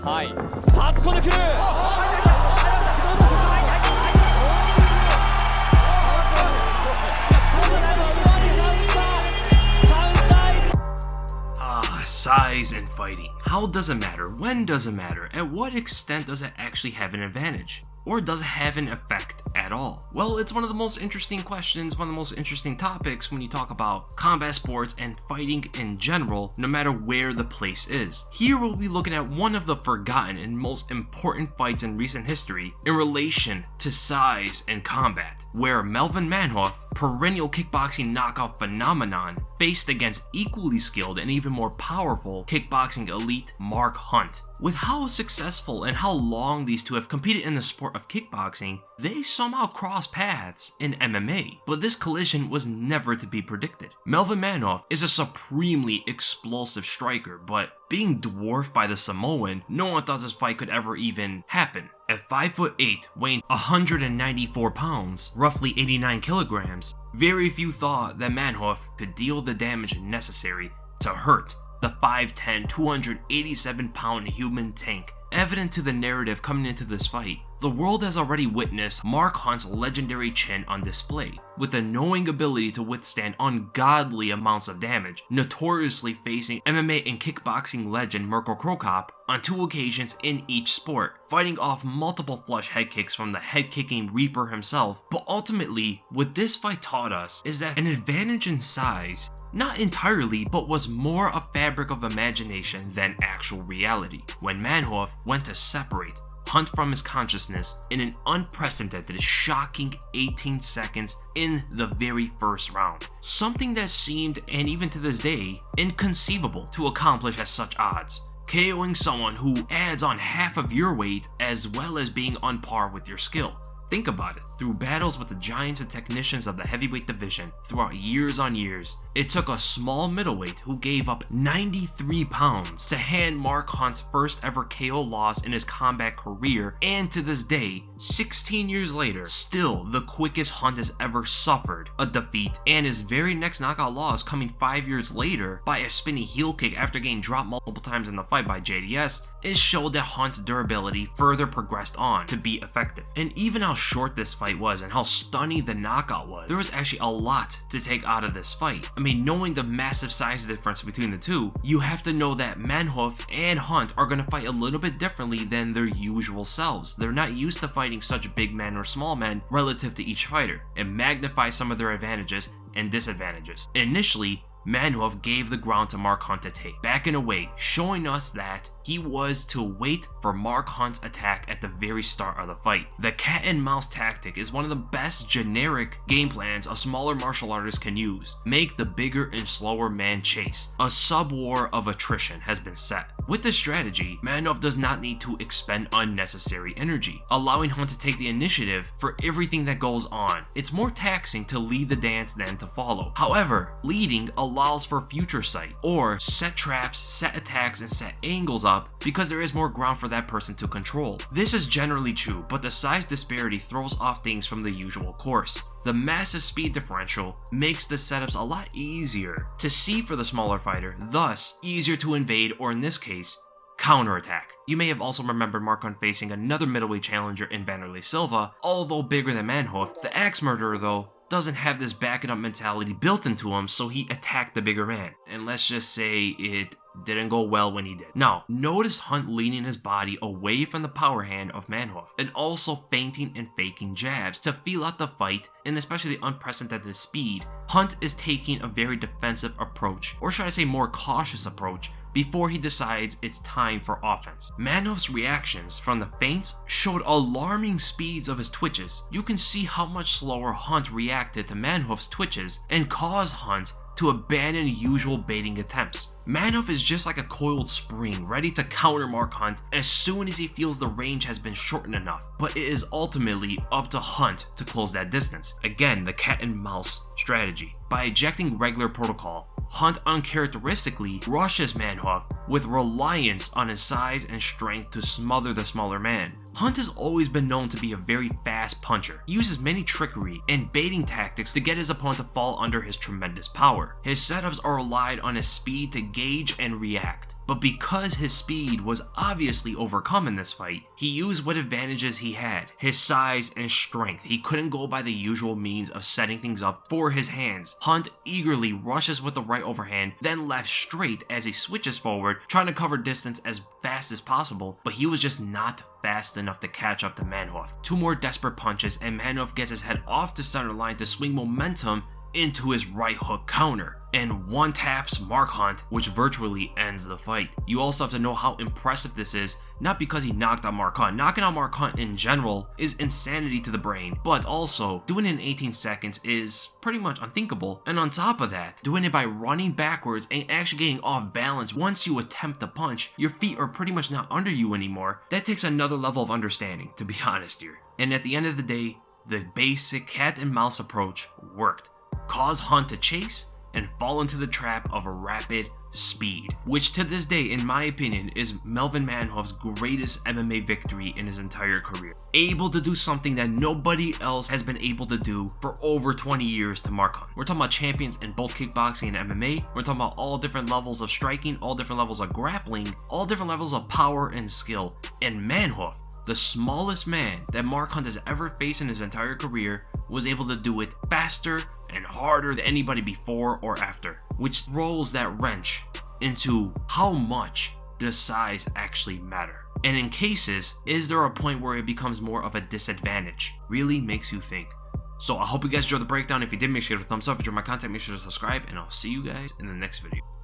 はい、さあ突っ込んでくる。Size and fighting. How does it matter? When does it matter? At what extent does it actually have an advantage? Or does it have an effect at all? Well, it's one of the most interesting questions, one of the most interesting topics when you talk about combat sports and fighting in general, no matter where the place is. Here we'll be looking at one of the forgotten and most important fights in recent history in relation to size and combat, where Melvin Manhoef, perennial kickboxing knockout phenomenon, faced against equally skilled and even more powerful kickboxing elite Mark Hunt. With how successful and how long these two have competed in the sport of kickboxing, they somehow cross paths in MMA, but this collision was never to be predicted. Melvin Manhoef is a supremely explosive striker, but being dwarfed by the Samoan, no one thought this fight could ever even happen. At 5'8", weighing 194 pounds, roughly 89 kilograms, very few thought that Manhoef could deal the damage necessary to hurt the 5'10", 287-pound human tank. Evident to the narrative coming into this fight, the world has already witnessed Mark Hunt's legendary chin on display, with a knowing ability to withstand ungodly amounts of damage, notoriously facing MMA and kickboxing legend Mirko Cro Cop on 2 occasions in each sport, fighting off multiple flush head kicks from the head-kicking Reaper himself. But ultimately, what this fight taught us is that an advantage in size, not entirely, but was more a fabric of imagination than actual reality, when Manhoef went to separate Hunt from his consciousness in an unprecedented, shocking 18 seconds in the very first round. Something that seemed, and even to this day, inconceivable to accomplish at such odds. KOing someone who adds on half of your weight as well as being on par with your skill. Think about it, through battles with the giants and technicians of the heavyweight division throughout years on years, it took a small middleweight who gave up 93 pounds to hand Mark Hunt's first ever KO loss in his combat career, and to this day, 16 years later, still the quickest Hunt has ever suffered a defeat, and his very next knockout loss coming 5 years later by a spinning heel kick after getting dropped multiple times in the fight by JDS, it showed that Hunt's durability further progressed on to be effective. And even how short this fight was and how stunning the knockout was, there was actually a lot to take out of this fight. I mean, knowing the massive size difference between the two, you have to know that Manhoef and Hunt are going to fight a little bit differently than their usual selves. They're not used to fighting such big men or small men relative to each fighter. It magnifies some of their advantages and disadvantages. Initially, Manhoef gave the ground to Mark Hunt to take, backing away, showing us that he was to wait for Mark Hunt's attack at the very start of the fight. The cat and mouse tactic is one of the best generic game plans a smaller martial artist can use. Make the bigger and slower man chase. A sub-war of attrition has been set. With this strategy, Manhoef does not need to expend unnecessary energy, allowing Hunt to take the initiative for everything that goes on. It's more taxing to lead the dance than to follow. However, leading allows for future sight, or set traps, set attacks, and set angles up because there is more ground for that person to control. This is generally true, but the size disparity throws off things from the usual course. The massive speed differential makes the setups a lot easier to see for the smaller fighter, thus easier to invade, or in this case, counterattack. You may have also remembered Mark Hunt facing another middleweight challenger in Vanderlei Silva, although bigger than Manhoef. The Axe Murderer, though, doesn't have this backing up mentality built into him, so he attacked the bigger man. And let's just say it didn't go well when he did. Now, notice Hunt leaning his body away from the power hand of Manhoef, and also feinting and faking jabs to feel out the fight, and especially the unprecedented speed. Hunt is taking a very defensive approach, or should I say more cautious approach, before he decides it's time for offense. Manhoef's reactions from the feints showed alarming speeds of his twitches. You can see how much slower Hunt reacted to Manhoef's twitches and caused Hunt to abandon usual baiting attempts. Manhoef is just like a coiled spring, ready to counter Mark Hunt as soon as he feels the range has been shortened enough, but it is ultimately up to Hunt to close that distance. Again, the cat and mouse strategy. By ejecting regular protocol, Hunt uncharacteristically rushes Manhoef with reliance on his size and strength to smother the smaller man. Hunt has always been known to be a very fast puncher. He uses many trickery and baiting tactics to get his opponent to fall under his tremendous power. His setups are relied on his speed to gauge and react. But because his speed was obviously overcome in this fight, he used what advantages he had, his size and strength. He couldn't go by the usual means of setting things up for his hands. Hunt eagerly rushes with the right overhand, then left straight as he switches forward, trying to cover distance as fast as possible, but he was just not fast enough to catch up to Manhoef. 2 more desperate punches and Manhoef gets his head off the center line to swing momentum into his right hook counter, and one taps Mark Hunt, which virtually ends the fight. You also have to know how impressive this is, not because he knocked out Mark Hunt. Knocking out Mark Hunt in general is insanity to the brain, but also doing it in 18 seconds is pretty much unthinkable. And on top of that, doing it by running backwards and actually getting off balance once you attempt to punch, your feet are pretty much not under you anymore. That takes another level of understanding, to be honest here. And at the end of the day, the basic cat and mouse approach worked. Cause Hunt to chase and fall into the trap of a rapid speed, which to this day, in my opinion, is Melvin Manhoef's greatest MMA victory in his entire career. Able to do something that nobody else has been able to do for over 20 years to Mark Hunt. We're talking about champions in both kickboxing and MMA. We're talking about all different levels of striking, all different levels of grappling, all different levels of power and skill. And Manhoef, the smallest man that Mark Hunt has ever faced in his entire career, was able to do it faster and harder than anybody before or after, which throws that wrench into how much does size actually matter. And in cases, is there a point where it becomes more of a disadvantage? Really makes you think. So I hope you guys enjoyed the breakdown. If you did, make sure to give it a thumbs up. If you enjoyed my content, make sure to subscribe, and I'll see you guys in the next video.